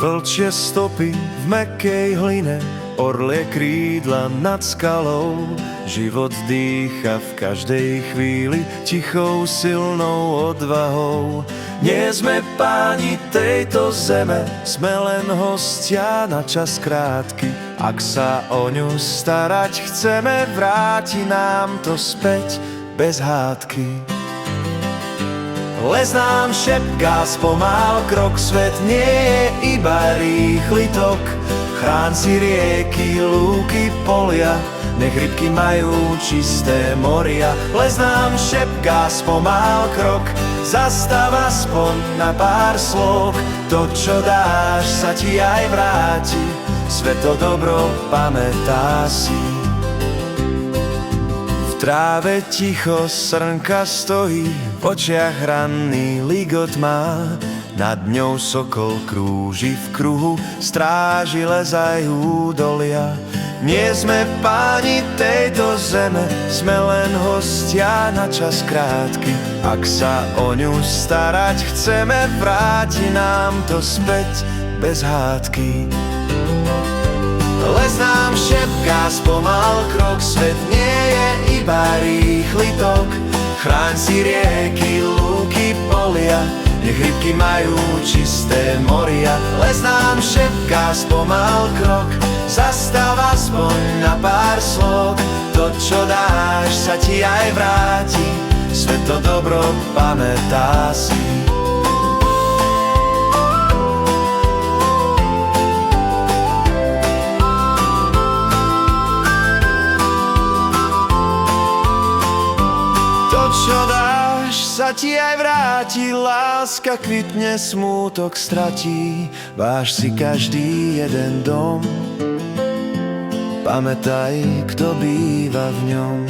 Vlčie stopy v mäkkej hline, orlie krídla nad skalou. Život dýcha v každej chvíli tichou silnou odvahou. Nie sme páni tejto zeme, sme len hostia na čas krátky. Ak sa o ňu starať chceme, vráti nám to späť bez hádky. Les nám šepká spomal krok, svet nie je iba rýchly tok. Chráň si rieky, lúky, polia, nech rybky majú čisté moria. Les nám šepká spomal krok, zastav aspoň na pár slov. To, čo dáš, sa ti aj vráti, svet to dobro pamätá si. V tráve ticho srnka stojí, v očiach ranný ligot má. Nad ňou sokol krúži v kruhu, stráži les aj údolia. Nie sme páni tejto zeme, sme len hostia na čas krátky. Ak sa o ňu starať chceme, vráti nám to späť bez hádky. Les nám šepká spomal krok, svet nie je iba rýchly tok. Chráň si rieky, lúky, polia, nech rybky majú čisté moria. Les nám šepká spomal krok, zastav aspoň na pár slov. To, čo dáš, sa ti aj vráti, svet to dobro pamätá si. Čo dáš, sa ti aj vráti, láska kvitne, smútok stratí. Váž si každý jeden dom, pamätaj, kto býva v ňom.